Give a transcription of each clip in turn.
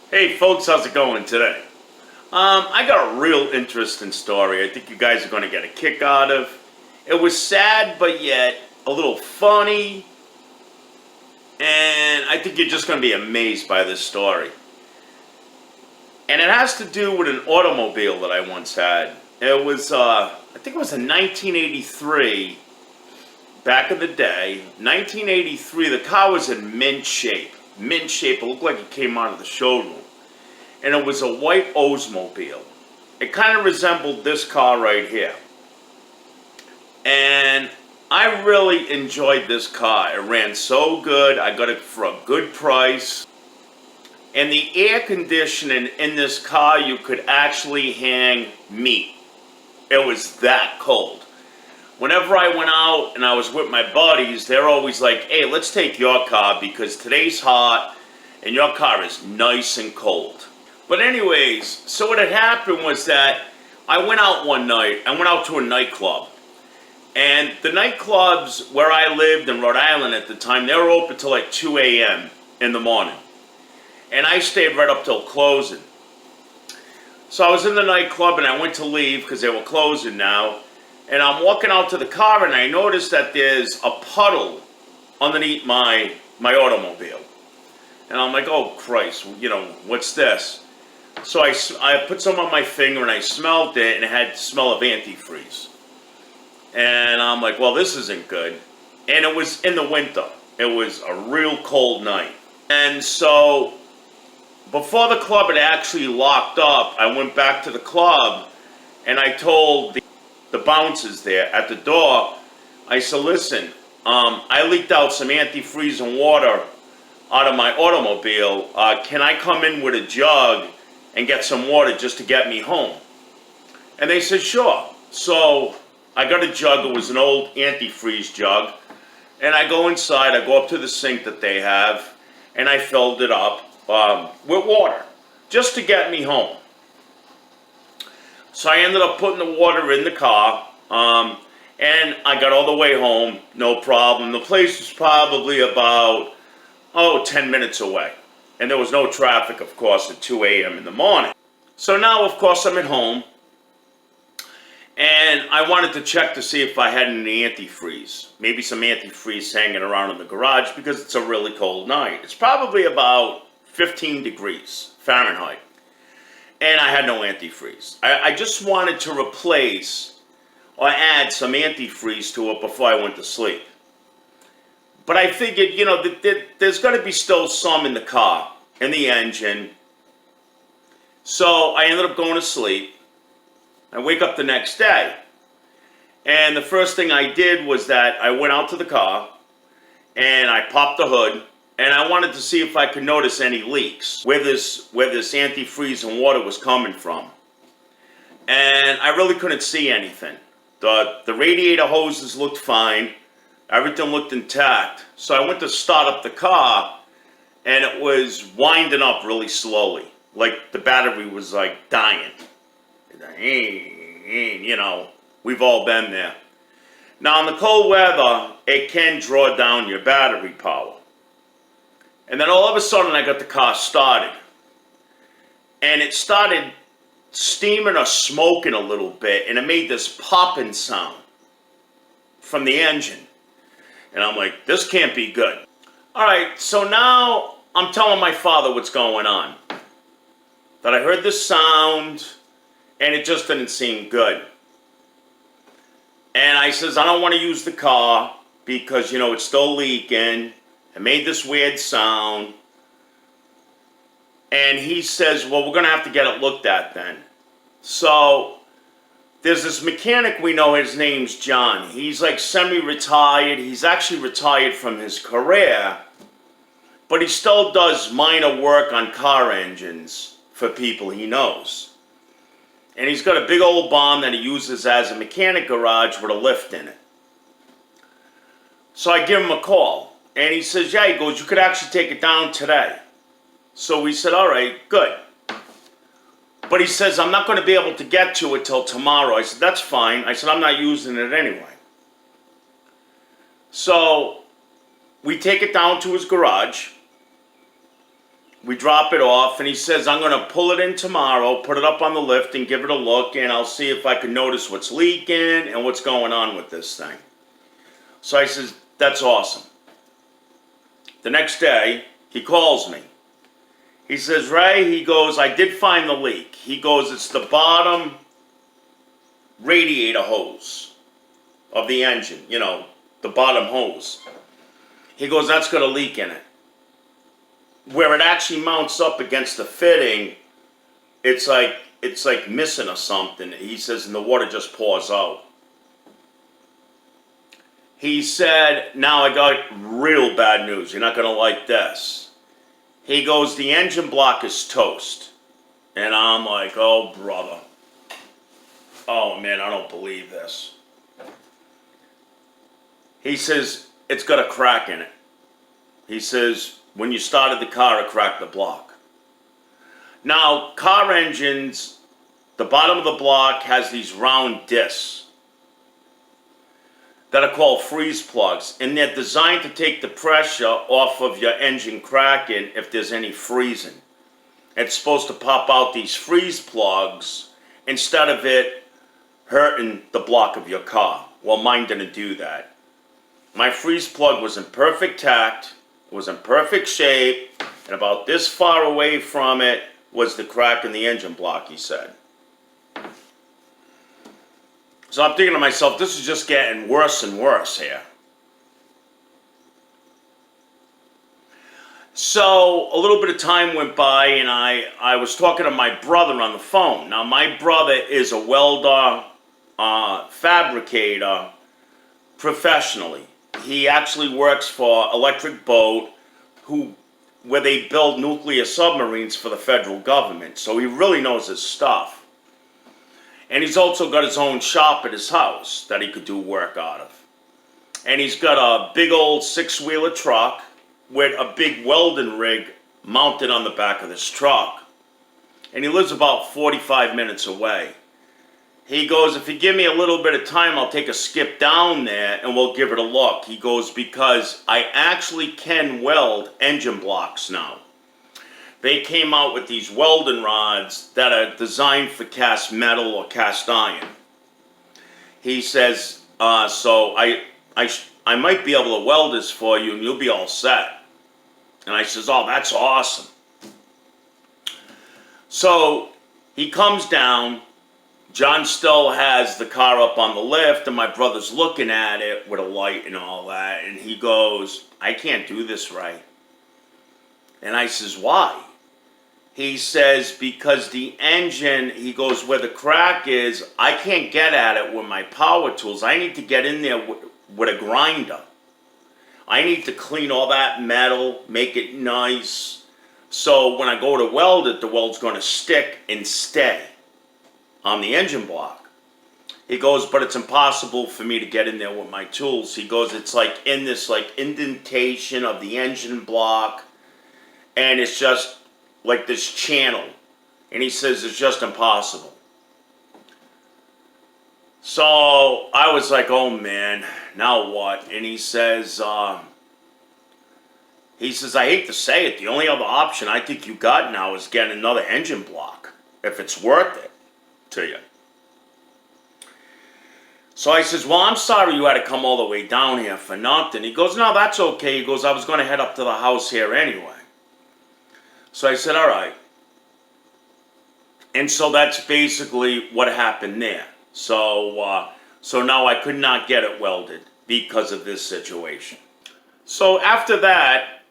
Hey folks, how's it going today? I got a real interesting story I think you guys are going to get a kick out of. It was sad, but yet a little funny, and I think you're just going to be amazed by this story. And it has to do with an automobile that I once had. It was, I think it was in 1983, back in the day. 1983, the car was in mint shape. Mint shape, it looked like it came out of the showroom. And it was a white Oldsmobile. It kind of resembled this car right here. And I really enjoyed this car. It ran so good. I got it for a good price. And the air conditioning in this car, you could actually hang meat. It was that cold. Whenever I went out and I was with my buddies, they're always like, hey, let's take your car because today's hot and your car is nice and cold. But anyways, so what had happened was that I went out one night. I went out to a nightclub. And the nightclubs where I lived in Rhode Island at the time, they were open till like 2 a.m. in the morning. And I stayed right up till closing. So I was in the nightclub and I went to leave because they were closing now. And I'm walking out to the car and I noticed that there's a puddle underneath my automobile. And I'm like, oh Christ, what's this? So I put some on my finger and I smelled it and it had the smell of antifreeze. And I'm like, well, this isn't good. And it was in the winter. It was a real cold night. And so before the club had actually locked up, I went back to the club and I told the bouncers there at the door, I said, listen, I leaked out some antifreeze and water out of my automobile. Can I come in with a jug and get some water just to get me home? And they said, sure. So I got a jug. It was an old antifreeze jug. And I go inside. I go up to the sink that they have. And I filled it up with water just to get me home. So I ended up putting the water in the car. And I got all the way home. No problem. The place was probably about 10 minutes away. And there was no traffic, of course, at 2 a.m. in the morning. So now, of course, I'm at home. And I wanted to check to see if I had any antifreeze. Maybe some antifreeze hanging around in the garage because it's a really cold night. It's probably about 15 degrees Fahrenheit. And I had no antifreeze. I just wanted to replace or add some antifreeze to it before I went to sleep. But I figured, there's going to be still some in the car, in the engine. So I ended up going to sleep. I wake up the next day. And the first thing I did was that I went out to the car and I popped the hood and I wanted to see if I could notice any leaks, where this antifreeze and water was coming from. And I really couldn't see anything. The radiator hoses looked fine. Everything looked intact. So I went to start up the car, and it was winding up really slowly. Like the battery was like dying. We've all been there. Now in the cold weather, it can draw down your battery power. And then all of a sudden I got the car started. And it started steaming or smoking a little bit, and it made this popping sound from the engine. And I'm like, this can't be good. All right, so now I'm telling my father what's going on. That I heard this sound, and it just didn't seem good. And I says, I don't want to use the car because, it's still leaking. It made this weird sound. And he says, well, we're going to have to get it looked at then. So there's this mechanic we know, his name's John. He's like semi-retired. He's actually retired from his career, but he still does minor work on car engines for people he knows. And he's got a big old barn that he uses as a mechanic garage with a lift in it. So I give him a call, and he says, yeah, he goes, you could actually take it down today. So we said, all right, good. But he says, I'm not going to be able to get to it till tomorrow. I said, that's fine. I said, I'm not using it anyway. So we take it down to his garage. we drop it off, and he says, I'm going to pull it in tomorrow, put it up on the lift, and give it a look, and I'll see if I can notice what's leaking and what's going on with this thing. So I says, that's awesome. The next day, he calls me. He says, Ray, he goes, I did find the leak. He goes, it's the bottom radiator hose of the engine, you know, the bottom hose. He goes, that's got a leak in it. Where it actually mounts up against the fitting, it's like missing or something. He says, and the water just pours out. He said, now I got real bad news. You're not going to like this. He goes, the engine block is toast. And I'm like, oh, brother. Oh, man, I don't believe this. He says, it's got a crack in it. He says, when you started the car, it cracked the block. Now, car engines, the bottom of the block has these round discs that are called freeze plugs, and they're designed to take the pressure off of your engine cracking if there's any freezing. It's supposed to pop out these freeze plugs instead of it hurting the block of your car. Well, mine didn't do that. My freeze plug was in perfect tact, it was in perfect shape, and about this far away from it was the crack in the engine block, he said. So I'm thinking to myself, this is just getting worse and worse here. So a little bit of time went by, and I was talking to my brother on the phone. Now, my brother is a welder, fabricator, professionally. He actually works for Electric Boat, where they build nuclear submarines for the federal government. So he really knows his stuff. And he's also got his own shop at his house that he could do work out of. And he's got a big old 6-wheeler truck with a big welding rig mounted on the back of this truck. And he lives about 45 minutes away. He goes, if you give me a little bit of time, I'll take a skip down there and we'll give it a look. He goes, because I actually can weld engine blocks now. They came out with these welding rods that are designed for cast metal or cast iron. He says, so I might be able to weld this for you and you'll be all set. And I says, oh, that's awesome. So he comes down. John still has the car up on the lift, and my brother's looking at it with a light and all that. And he goes, I can't do this right. And I says, why? He says, because the engine, he goes, where the crack is, I can't get at it with my power tools. I need to get in there with a grinder. I need to clean all that metal, make it nice. So when I go to weld it, the weld's going to stick and stay on the engine block. He goes, but it's impossible for me to get in there with my tools. He goes, it's like in this like indentation of the engine block, and it's just like this channel. And he says it's just impossible. So I was like, oh man, now what? And he says, I hate to say it, the only other option I think you got now is getting another engine block, if it's worth it to you. So I says, well, I'm sorry you had to come all the way down here for nothing. He goes, no, that's okay. He goes, I was going to head up to the house here anyway. So I said, all right. And so that's basically what happened there. So now I could not get it welded because of this situation. So after that,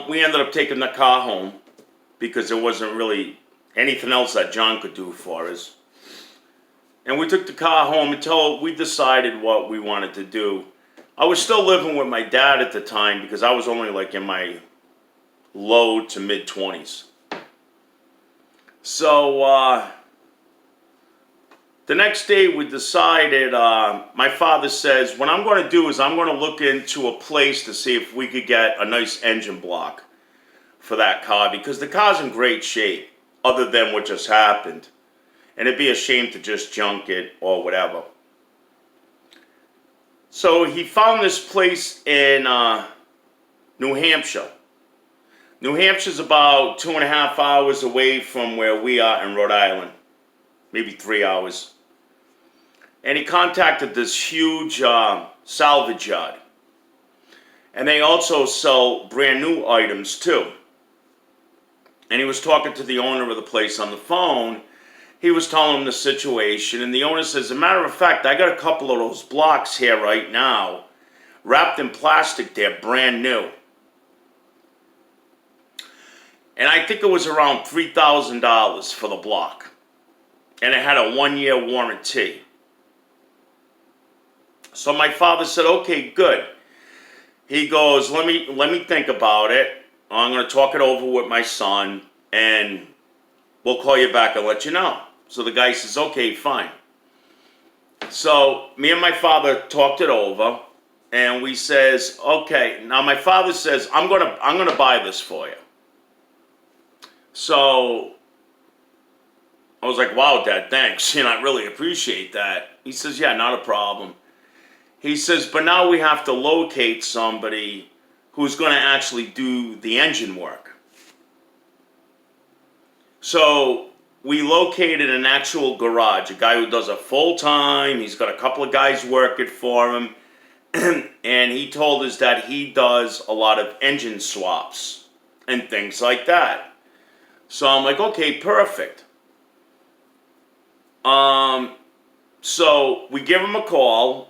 we ended up taking the car home because there wasn't really anything else that John could do for us. And we took the car home until we decided what we wanted to do. I was still living with my dad at the time because I was only like in my low to mid 20s. So the next day we decided, my father says, what I'm going to do is I'm going to look into a place to see if we could get a nice engine block for that car, because the car's in great shape other than what just happened. And it'd be a shame to just junk it or whatever. So he found this place in New Hampshire. New Hampshire's about 2.5 hours away from where we are in Rhode Island. Maybe 3 hours. And he contacted this huge salvage yard. And they also sell brand new items too. And he was talking to the owner of the place on the phone. He was telling him the situation, and the owner says, as a matter of fact, I got a couple of those blocks here right now, wrapped in plastic. They're brand new. And I think it was around $3,000 for the block. And it had a 1-year warranty. So my father said, okay, good. He goes, let me think about it. I'm going to talk it over with my son, and we'll call you back and let you know. So the guy says, okay, fine. So me and my father talked it over, and we says, okay. Now my father says, I'm gonna buy this for you. So I was like, wow, Dad, thanks. I really appreciate that. He says, yeah, not a problem. He says, but now we have to locate somebody who's going to actually do the engine work. So we located an actual garage, a guy who does it full time. He's got a couple of guys working for him. And he told us that he does a lot of engine swaps and things like that. So I'm like, okay, perfect. So we give him a call.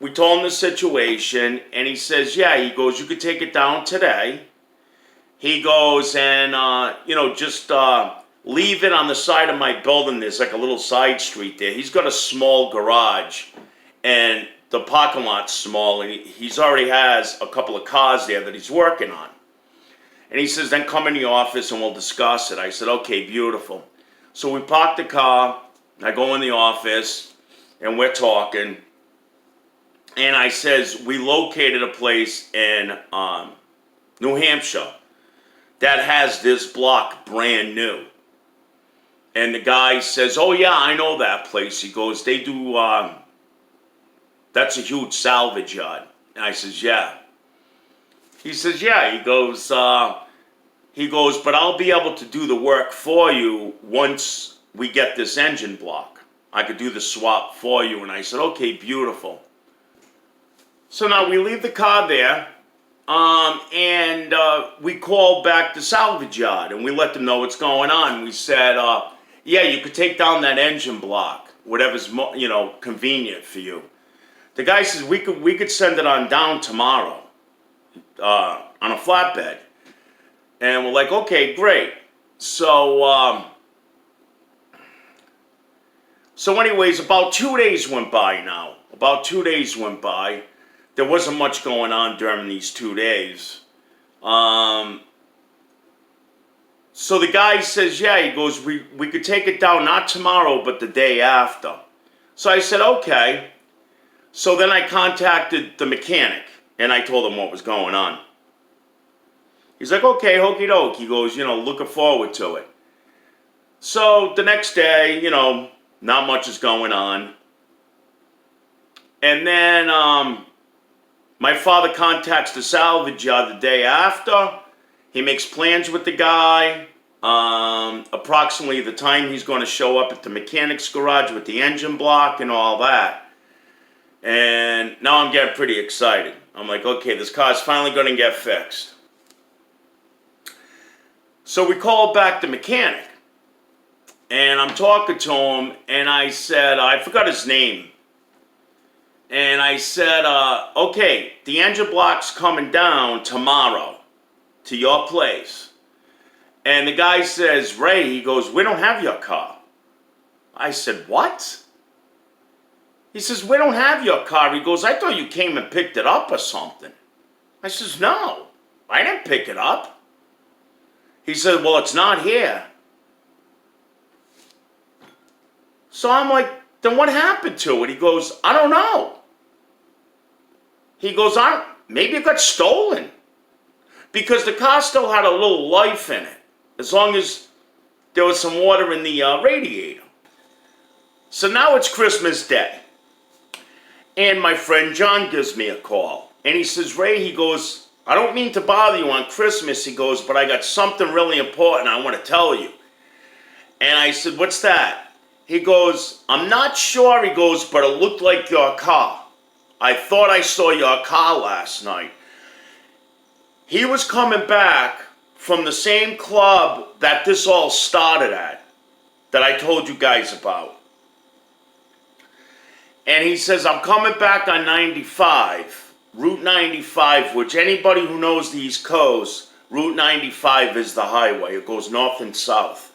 We told him the situation, and he says, yeah, he goes, you could take it down today. He goes, and, just leave it on the side of my building. There's like a little side street there. He's got a small garage, and the parking lot's small, and he's already has a couple of cars there that he's working on. And he says, then come in the office and we'll discuss it. I said, okay, beautiful. So we park the car, I go in the office, and we're talking. And I says, we located a place in New Hampshire that has this block brand new. And the guy says, oh yeah, I know that place. He goes, they do, that's a huge salvage yard. And I says, yeah. He says, yeah. He goes, but I'll be able to do the work for you once we get this engine block. I could do the swap for you. And I said, okay, beautiful. So now we leave the car there, and we call back the salvage yard, and we let them know what's going on. We said, yeah, you could take down that engine block, whatever's convenient for you. The guy says we could send it on down tomorrow on a flatbed, and we're like, okay, great. So anyways, about 2 days went by now. There wasn't much going on during these 2 days. So the guy says, yeah, he goes, we could take it down not tomorrow, but the day after. So I said, okay. So then I contacted the mechanic, and I told him what was going on. He's like, okay, hokey doke. He goes, looking forward to it. So the next day, not much is going on. And then my father contacts the salvage yard the day after. He makes plans with the guy, approximately the time he's going to show up at the mechanic's garage with the engine block and all that. And now I'm getting pretty excited. I'm like, okay, this car's finally going to get fixed. So we called back the mechanic. And I'm talking to him, and I said, I forgot his name. And I said, okay, the engine block's coming down tomorrow to your place. And the guy says, Ray, he goes, we don't have your car. I said, what? He says, we don't have your car. He goes, I thought you came and picked it up or something. I says, no, I didn't pick it up. He said, well, it's not here. So I'm like, then what happened to it? He goes, I don't know. He goes, maybe it got stolen. Because the car still had a little life in it, as long as there was some water in the radiator. So now it's Christmas Day. And my friend John gives me a call. And he says, Ray, he goes, I don't mean to bother you on Christmas, he goes, but I got something really important I want to tell you. And I said, what's that? He goes, I'm not sure, he goes, but it looked like your car. I thought I saw your car last night. He was coming back from the same club that this all started at, that I told you guys about. And he says, I'm coming back on 95, Route 95, which anybody who knows the East Coast, Route 95 is the highway. It goes north and south.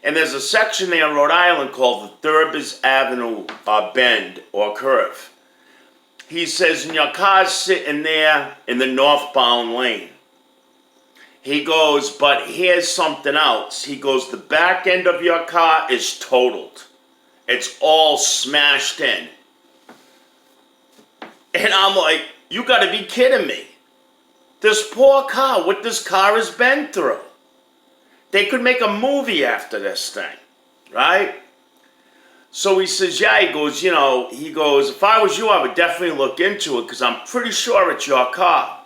And there's a section there in Rhode Island called the Thurbers Avenue Bend or Curve. He says, and your car's sitting there in the northbound lane. He goes, but here's something else. He goes, the back end of your car is totaled. It's all smashed in. And I'm like, you gotta be kidding me. This poor car, what this car has been through. They could make a movie after this thing, right? So he says, yeah, he goes, if I was you, I would definitely look into it because I'm pretty sure it's your car.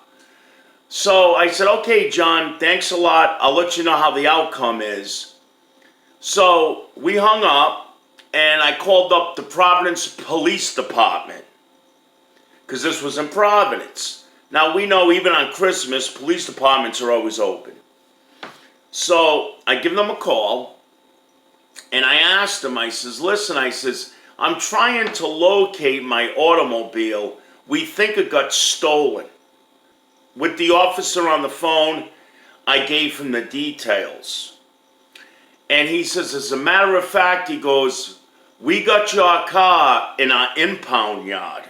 So I said, okay, John, thanks a lot. I'll let you know how the outcome is. So we hung up. And I called up the Providence Police Department because this was in Providence. Now we know even on Christmas, police departments are always open. So I give them a call and I asked them, I says, listen, I says, I'm trying to locate my automobile. We think it got stolen. With the officer on the phone, I gave him the details. And he says, as a matter of fact, he goes, we got your car in our impound yard.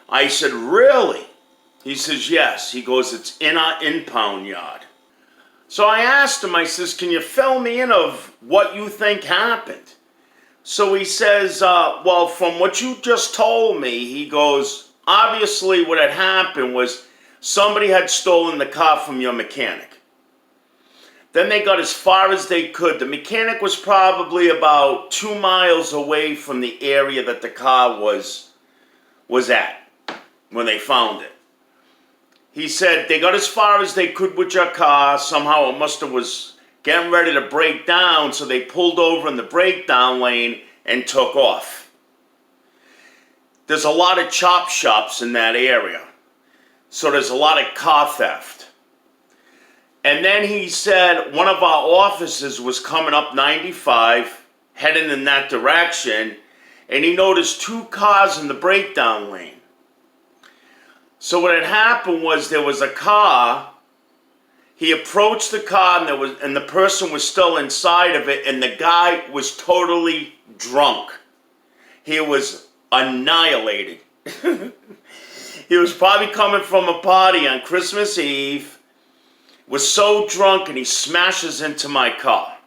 I said, really? He says, yes. He goes, it's in our impound yard. So I asked him, I says, can you fill me in of what you think happened? So he says, well, from what you just told me, he goes, obviously what had happened was somebody had stolen the car from your mechanic. Then they got as far as they could. The mechanic was probably about 2 miles away from the area that the car was at when they found it. He said they got as far as they could with your car. Somehow it must have was getting ready to break down, so they pulled over in the breakdown lane and took off. There's a lot of chop shops in that area, so there's a lot of car theft. And then he said one of our officers was coming up 95, heading in that direction, and he noticed 2 cars in the breakdown lane. So what had happened was there was a car. He approached the car and the person was still inside of it, and the guy was totally drunk. He was annihilated. He was probably coming from a party on Christmas Eve. Was so drunk and he smashes into my car.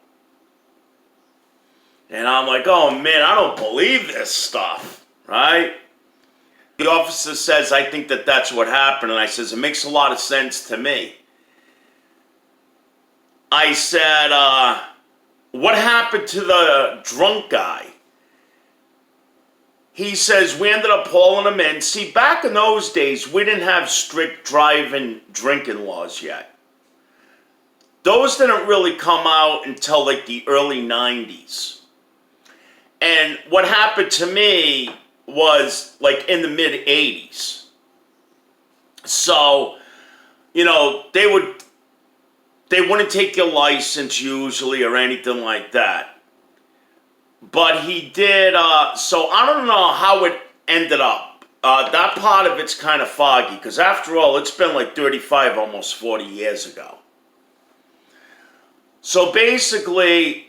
And I'm like, oh man, I don't believe this stuff, right? The officer says, I think that that's what happened. And I says, it makes a lot of sense to me. I said, what happened to the drunk guy? He says, we ended up hauling him in. See, back in those days, we didn't have strict driving, drinking laws yet. Those didn't really come out until like the early 90s. And what happened to me was like in the mid 80s. So, they wouldn't take your license usually or anything like that. But he did, so I don't know how it ended up. That part of it's kind of foggy, because after all, it's been like 35, almost 40 years ago. So basically,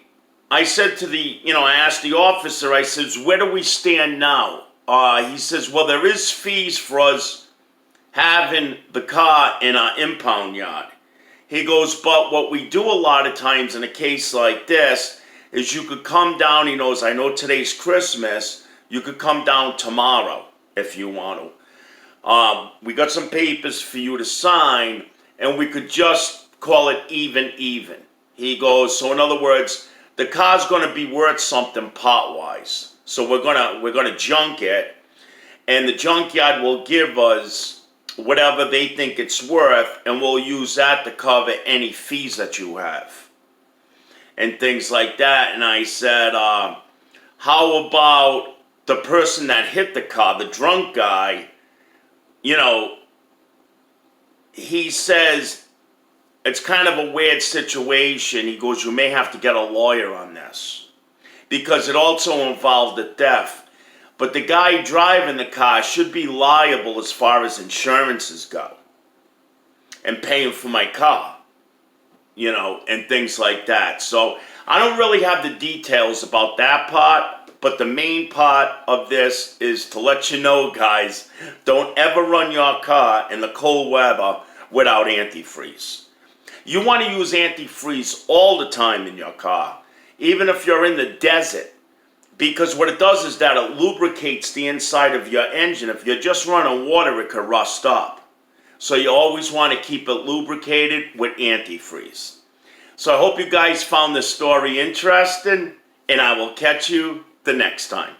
I said to I asked the officer, I says, where do we stand now? He says, well, there is fees for us having the car in our impound yard. He goes, but what we do a lot of times in a case like this is you could come down, he knows, I know today's Christmas, you could come down tomorrow if you want to. We got some papers for you to sign, and we could just call it even. He goes, so in other words, the car's going to be worth something pot-wise. So we're gonna junk it, and the junkyard will give us whatever they think it's worth, and we'll use that to cover any fees that you have and things like that. And I said, how about the person that hit the car, the drunk guy? You know, he says it's kind of a weird situation. He goes, you may have to get a lawyer on this because it also involved a theft. But the guy driving the car should be liable as far as insurances go and paying for my car, you know, and things like that. So I don't really have the details about that part, but the main part of this is to let you know, guys, don't ever run your car in the cold weather without antifreeze. You want to use antifreeze all the time in your car, even if you're in the desert. Because what it does is that it lubricates the inside of your engine. If you're just running water, it could rust up. So you always want to keep it lubricated with antifreeze. So I hope you guys found this story interesting, and I will catch you the next time.